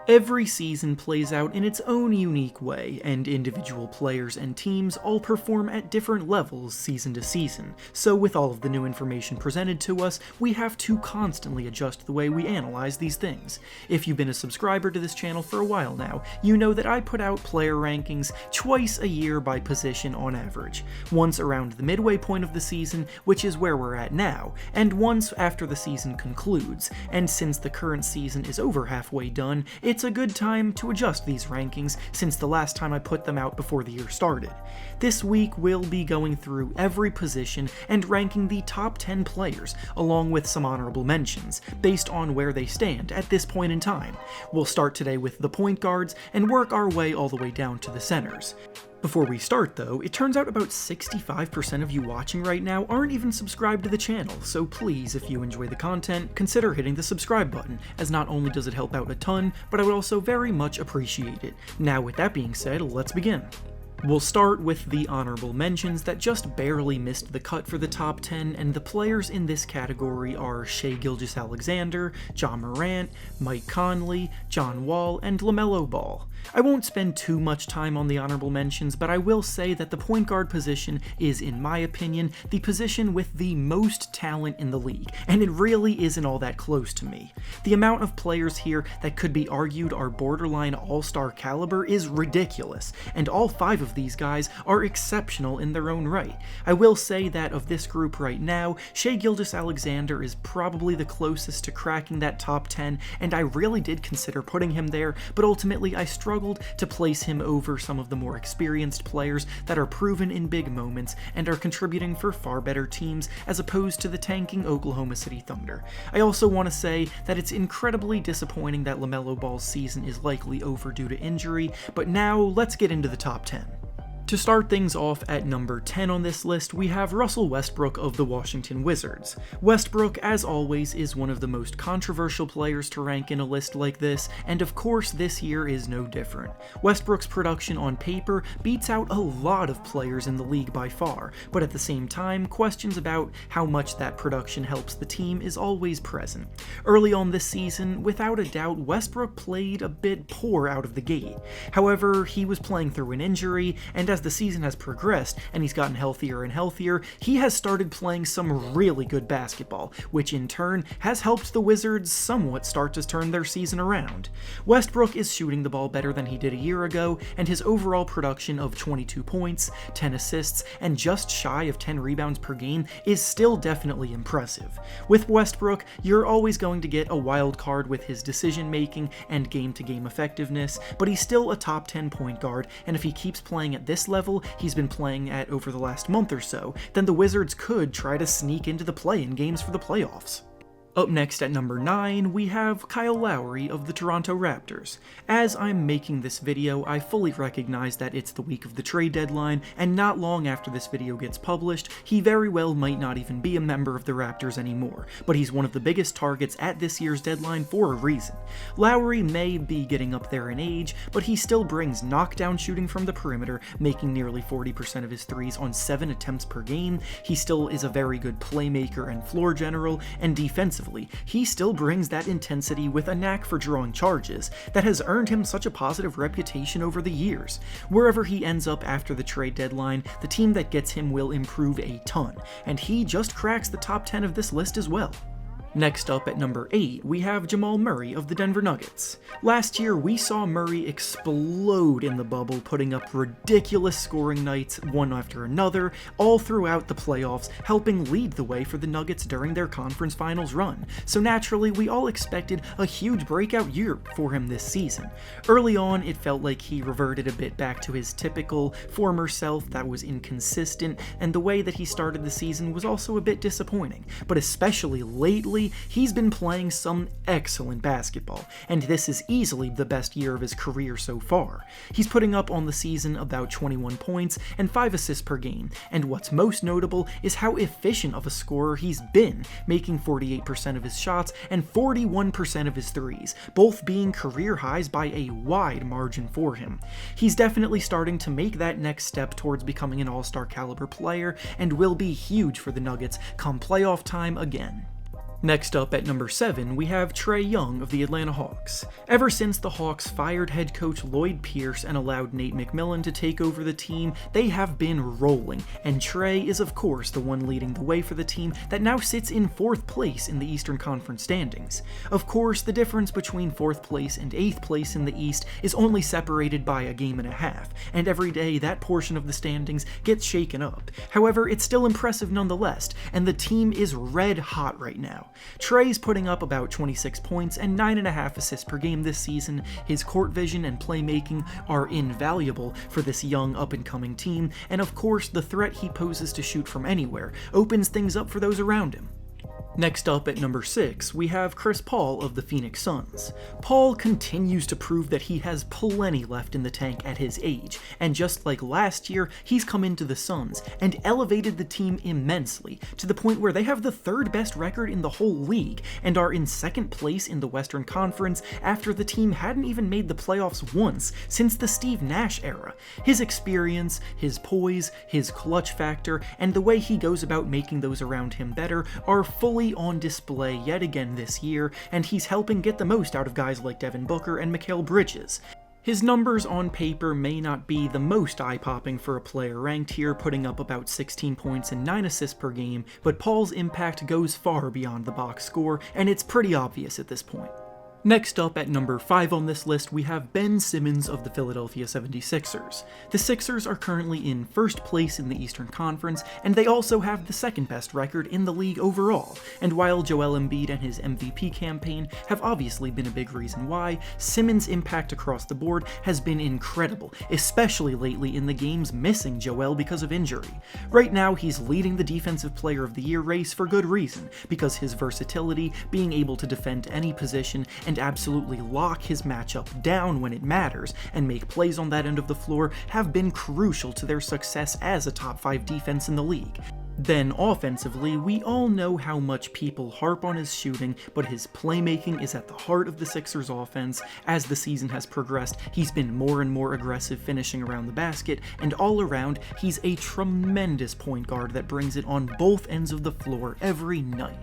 Every season plays out in its own unique way, and individual players and teams all perform at different levels season to season, so with all of the new information presented to us, we have to constantly adjust the way we analyze these things. If you've been a subscriber to this channel for a while now, you know that I put out player rankings twice a year by position on average, once around the midway point of the season, which is where we're at now, and once after the season concludes, and since the current season is over halfway done, it's a good time to adjust these rankings since the last time I put them out before the year started. This week we'll be going through every position and ranking the top 10 players, along with some honorable mentions, based on where they stand at this point in time. We'll start today with the point guards and work our way all the way down to the centers. Before we start though, it turns out about 65% of you watching right now aren't even subscribed to the channel, so please, if you enjoy the content, consider hitting the subscribe button, as not only does it help out a ton, but I would also very much appreciate it. Now with that being said, let's begin. We'll start with the honorable mentions that just barely missed the cut for the top 10, and the players in this category are Shai Gilgeous-Alexander, Ja Morant, Mike Conley, John Wall, and LaMelo Ball. I won't spend too much time on the honorable mentions, but I will say that the point guard position is, in my opinion, the position with the most talent in the league, and it really isn't all that close to me. The amount of players here that could be argued are borderline all-star caliber is ridiculous, and all 5 of these guys are exceptional in their own right. I will say that of this group right now, Shai Gilgeous-Alexander is probably the closest to cracking that top 10, and I really did consider putting him there, but ultimately I struggled to place him over some of the more experienced players that are proven in big moments and are contributing for far better teams as opposed to the tanking Oklahoma City Thunder. I also want to say that it's incredibly disappointing that LaMelo Ball's season is likely over due to injury, but now let's get into the top 10. To start things off at number 10 on this list, we have Russell Westbrook of the Washington Wizards. Westbrook, as always, is one of the most controversial players to rank in a list like this, and of course this year is no different. Westbrook's production on paper beats out a lot of players in the league by far, but at the same time, questions about how much that production helps the team is always present. Early on this season, without a doubt, Westbrook played a bit poor out of the gate. However, he was playing through an injury, and as the season has progressed and he's gotten healthier and healthier, he has started playing some really good basketball, which in turn has helped the Wizards somewhat start to turn their season around. Westbrook is shooting the ball better than he did a year ago, and his overall production of 22 points, 10 assists, and just shy of 10 rebounds per game is still definitely impressive. With Westbrook, you're always going to get a wild card with his decision making and game-to-game effectiveness, but he's still a top 10 point guard, and if he keeps playing at this level he's been playing at over the last month or so, then the Wizards could try to sneak into the play-in games for the playoffs. Up next at number 9, we have Kyle Lowry of the Toronto Raptors. As I'm making this video, I fully recognize that it's the week of the trade deadline, and not long after this video gets published, he very well might not even be a member of the Raptors anymore, but he's one of the biggest targets at this year's deadline for a reason. Lowry may be getting up there in age, but he still brings knockdown shooting from the perimeter, making nearly 40% of his threes on 7 attempts per game. He still is a very good playmaker and floor general, and defensively, he still brings that intensity with a knack for drawing charges that has earned him such a positive reputation over the years. Wherever he ends up after the trade deadline, the team that gets him will improve a ton, and he just cracks the top 10 of this list as well. Next up at number 8, we have Jamal Murray of the Denver Nuggets. Last year, we saw Murray explode in the bubble, putting up ridiculous scoring nights one after another, all throughout the playoffs, helping lead the way for the Nuggets during their conference finals run. So naturally, we all expected a huge breakout year for him this season. Early on, it felt like he reverted a bit back to his typical former self that was inconsistent, and the way that he started the season was also a bit disappointing, but especially lately, he's been playing some excellent basketball, and this is easily the best year of his career so far. He's putting up on the season about 21 points and 5 assists per game, and what's most notable is how efficient of a scorer he's been, making 48% of his shots and 41% of his threes, both being career highs by a wide margin for him. He's definitely starting to make that next step towards becoming an all-star caliber player, and will be huge for the Nuggets come playoff time again. Next up at number 7, we have Trae Young of the Atlanta Hawks. Ever since the Hawks fired head coach Lloyd Pierce and allowed Nate McMillan to take over the team, they have been rolling, and Trae is of course the one leading the way for the team that now sits in 4th place in the Eastern Conference standings. Of course, the difference between 4th place and 8th place in the East is only separated by a game and a half, and every day that portion of the standings gets shaken up. However, it's still impressive nonetheless, and the team is red hot right now. Trae's putting up about 26 points and 9.5 assists per game this season. His court vision and playmaking are invaluable for this young up-and-coming team, and of course the threat he poses to shoot from anywhere opens things up for those around him. Next up at number 6, we have Chris Paul of the Phoenix Suns. Paul continues to prove that he has plenty left in the tank at his age, and just like last year, he's come into the Suns and elevated the team immensely, to the point where they have the 3rd best record in the whole league, and are in 2nd place in the Western Conference after the team hadn't even made the playoffs once since the Steve Nash era. His experience, his poise, his clutch factor, and the way he goes about making those around him better are fully on display yet again this year, and he's helping get the most out of guys like Devin Booker and Mikal Bridges. His numbers on paper may not be the most eye-popping for a player ranked here, putting up about 16 points and 9 assists per game, but Paul's impact goes far beyond the box score, and it's pretty obvious at this point. Next up at number 5 on this list, we have Ben Simmons of the Philadelphia 76ers. The Sixers are currently in 1st place in the Eastern Conference, and they also have the 2nd best record in the league overall, and while Joel Embiid and his MVP campaign have obviously been a big reason why, Simmons' impact across the board has been incredible, especially lately in the games missing Joel because of injury. Right now, he's leading the Defensive Player of the Year race for good reason, because his versatility, being able to defend any position, and absolutely lock his matchup down when it matters and make plays on that end of the floor have been crucial to their success as a top 5 defense in the league. Then offensively, we all know how much people harp on his shooting, but his playmaking is at the heart of the Sixers offense. As the season has progressed, he's been more and more aggressive finishing around the basket, and all around, he's a tremendous point guard that brings it on both ends of the floor every night.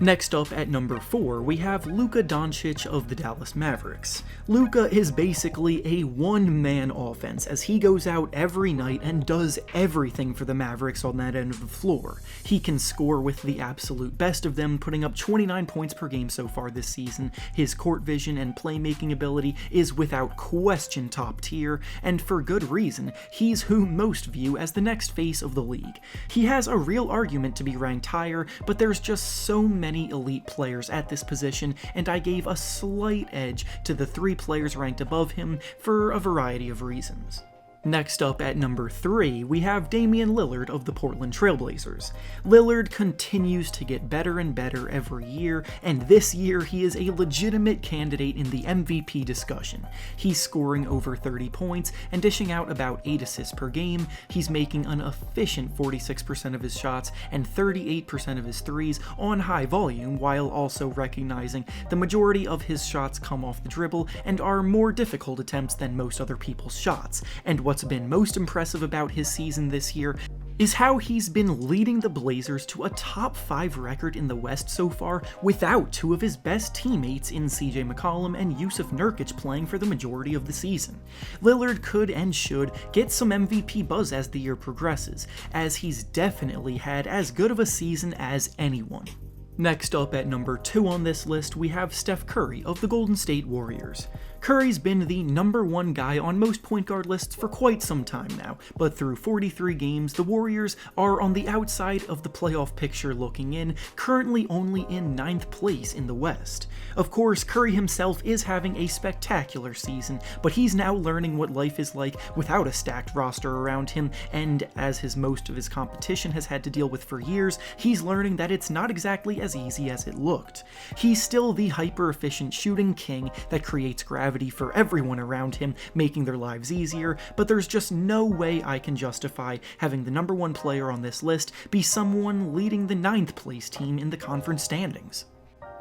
Next up at number 4, we have Luka Doncic of the Dallas Mavericks. Luka is basically a one-man offense as he goes out every night and does everything for the Mavericks on that end of the floor. He can score with the absolute best of them, putting up 29 points per game so far this season. His court vision and playmaking ability is without question top tier, and for good reason. He's who most view as the next face of the league. He has a real argument to be ranked higher, but there's just so many elite players at this position, and I gave a slight edge to the 3 players ranked above him for a variety of reasons. Next up at number 3, we have Damian Lillard of the Portland Trail Blazers. Lillard continues to get better and better every year, and this year he is a legitimate candidate in the MVP discussion. He's scoring over 30 points and dishing out about 8 assists per game. He's making an efficient 46% of his shots and 38% of his threes on high volume, while also recognizing the majority of his shots come off the dribble and are more difficult attempts than most other people's shots. And what's been most impressive about his season this year is how he's been leading the Blazers to a top 5 record in the West so far without 2 of his best teammates in CJ McCollum and Yusuf Nurkic playing for the majority of the season. Lillard could and should get some MVP buzz as the year progresses, as he's definitely had as good of a season as anyone. Next up at number 2 on this list, we have Steph Curry of the Golden State Warriors. Curry's been the number 1 guy on most point guard lists for quite some time now, but through 43 games, the Warriors are on the outside of the playoff picture looking in, currently only in 9th place in the West. Of course, Curry himself is having a spectacular season, but he's now learning what life is like without a stacked roster around him, and as most of his competition has had to deal with for years, he's learning that it's not exactly as easy as it looked. He's still the hyper-efficient shooting king that creates gravity for everyone around him, making their lives easier, but there's just no way I can justify having the number 1 player on this list be someone leading the 9th place team in the conference standings.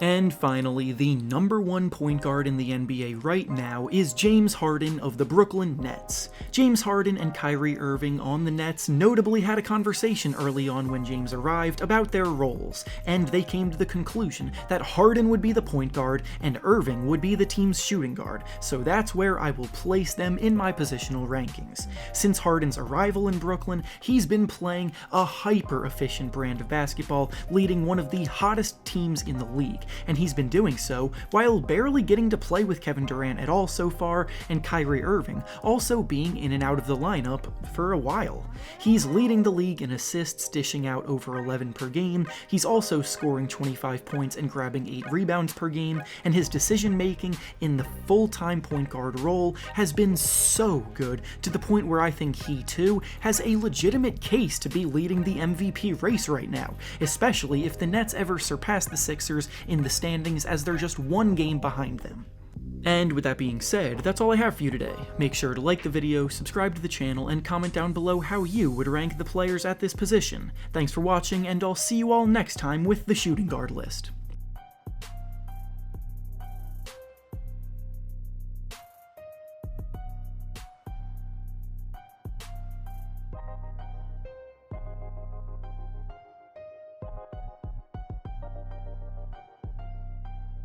And finally, the #1 point guard in the NBA right now is James Harden of the Brooklyn Nets. James Harden and Kyrie Irving on the Nets notably had a conversation early on when James arrived about their roles, and they came to the conclusion that Harden would be the point guard and Irving would be the team's shooting guard, so that's where I will place them in my positional rankings. Since Harden's arrival in Brooklyn, he's been playing a hyper-efficient brand of basketball, leading one of the hottest teams in the league, and he's been doing so while barely getting to play with Kevin Durant at all so far, and Kyrie Irving also being in and out of the lineup for a while. He's leading the league in assists, dishing out over 11 per game. He's also scoring 25 points and grabbing 8 rebounds per game, and his decision-making in the full-time point guard role has been so good, to the point where I think he too has a legitimate case to be leading the MVP race right now, especially if the Nets ever surpass the Sixers in the standings, as they're just 1 game behind them. And with that being said, that's all I have for you today. Make sure to like the video, subscribe to the channel, and comment down below how you would rank the players at this position. Thanks for watching, and I'll see you all next time with the shooting guard list.